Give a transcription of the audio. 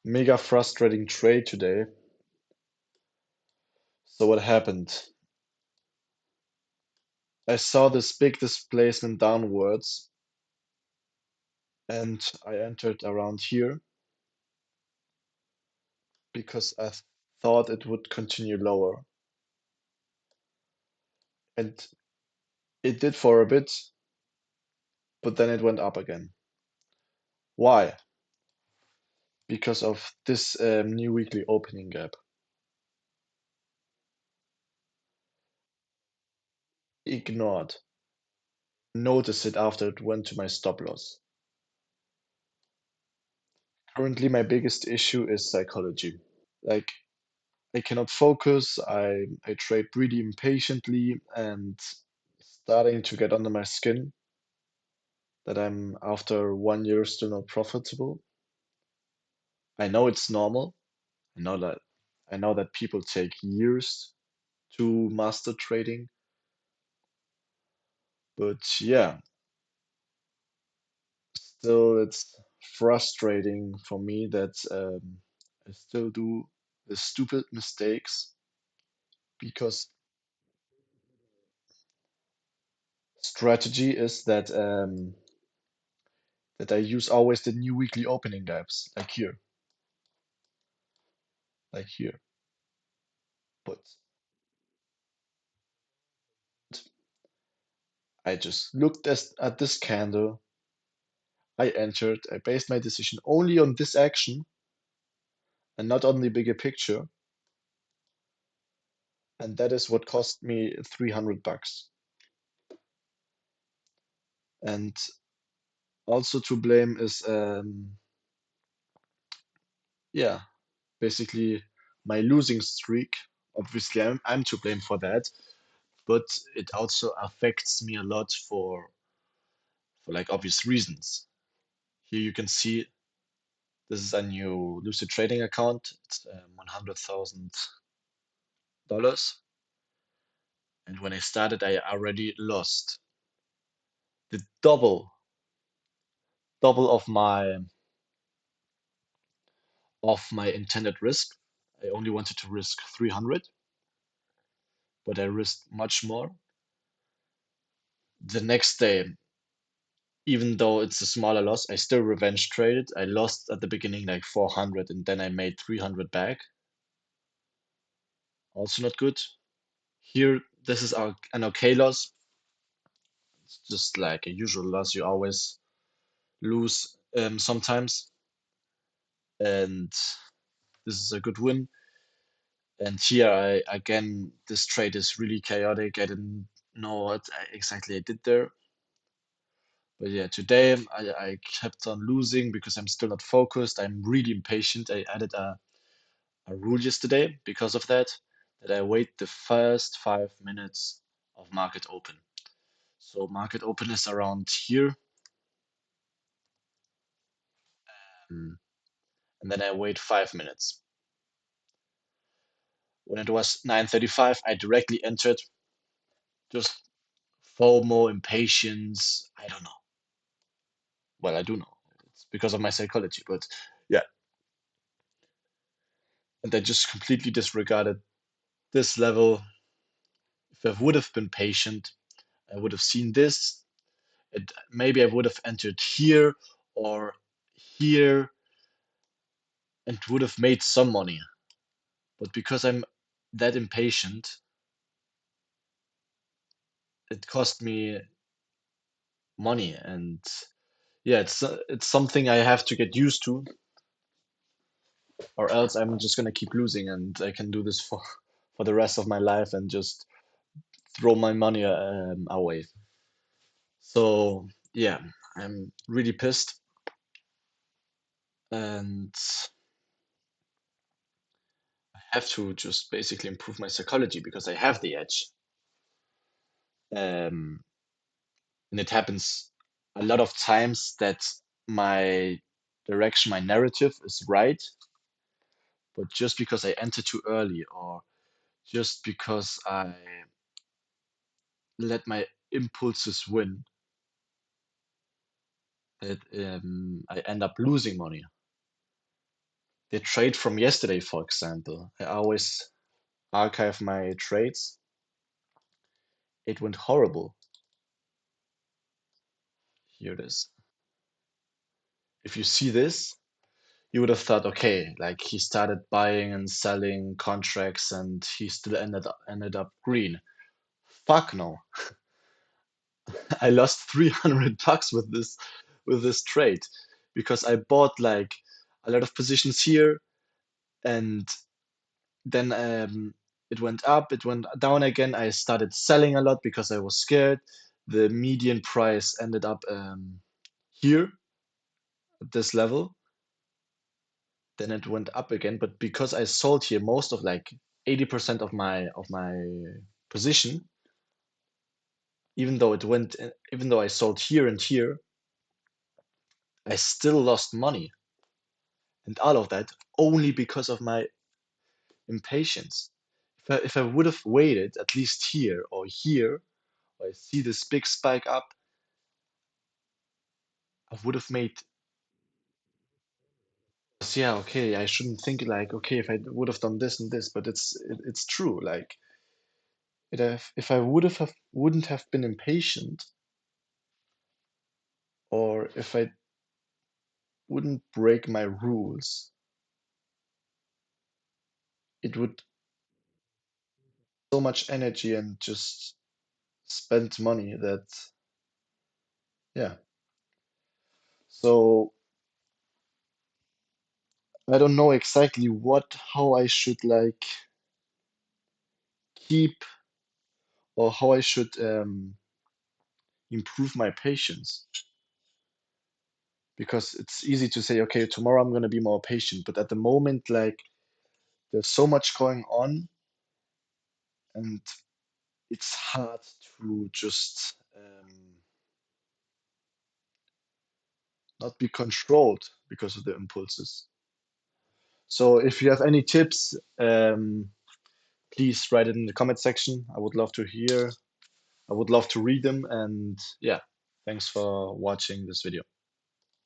Mega frustrating trade today. So what happened? I saw this big displacement downwards and I entered around here because I thought it would continue lower. And it did for a bit, but then it went up again. Why? Because of this new weekly opening gap. Ignored. Notice it after it went to my stop loss. Currently, my biggest issue is psychology. Like, I cannot focus. I trade really impatiently and starting to get under my skin that I'm after 1 year still not profitable. I know it's normal. I know that I know that people take years to master trading, but yeah, still it's frustrating for me that I still do the stupid mistakes because strategy is that I use always the new weekly opening gaps, like here. But I just looked at this candle, I entered, I based my decision only on this action and not on the bigger picture, and that is what cost me 300 bucks. And also to blame is yeah, basically my losing streak. Obviously, I'm to blame for that, but it also affects me a lot for like obvious reasons. Here you can see this is a new Lucid trading account. It's $100,000, and when I started, I already lost the double of my intended risk. I only wanted to risk 300, but I risked much more. The next day, even though it's a smaller loss, I still revenge traded. I lost at the beginning like 400 and then I made 300 back. Also not good. Here, this is an okay loss. It's just like a usual loss. You always lose sometimes. And this is a good win. And here, again, this trade is really chaotic. I didn't know what exactly I did there. But yeah, today I kept on losing because I'm still not focused. I'm really impatient. I added a rule yesterday because of that I wait the first 5 minutes of market open. So market open is around here, and then I wait 5 minutes. When it was 9:35, I directly entered. Just FOMO, impatience. I don't know. Well, I do know. It's because of my psychology, but yeah. And I just completely disregarded this level. If I would have been patient, I would have seen this. Maybe I would have entered here or here and would have made some money. But because I'm that impatient, it cost me money. And yeah, it's something I have to get used to, or else I'm just gonna keep losing, and I can do this for the rest of my life and just throw my money away. So yeah, I'm really pissed, and I have to just basically improve my psychology because I have the edge. Um, and it happens a lot of times that my direction, my narrative is right, but just because I enter too early or just because I let my impulses win, that I end up losing money. the trade from yesterday, for example. I always archive my trades. It went horrible. Here it is. If you see this, you would have thought, okay, like he started buying and selling contracts and he still ended up green. Fuck no. I lost 300 bucks with this trade because I bought like a lot of positions here and then it went up, it went down again. I started selling a lot because I was scared. The median price ended up here at this level. Then it went up again, but because I sold here most of like 80% of my position, even though I sold here and here, I still lost money, and all of that only because of my impatience. If I would have waited at least here or here, or I see this big spike up, I would have made. Yeah, okay, I shouldn't think like, okay, if I would have done this and this, but it's true. Like, if I wouldn't have been impatient, or if I wouldn't break my rules, it would so much energy and just spend money that, yeah. So I don't know exactly how I should like keep, or how I should improve my patience, because it's easy to say, okay, tomorrow I'm going to be more patient, but at the moment, like, there's so much going on, and it's hard to just not be controlled because of the impulses. So if you have any tips, please write it in the comment section. I would love to hear. I would love to read them. And yeah, thanks for watching this video.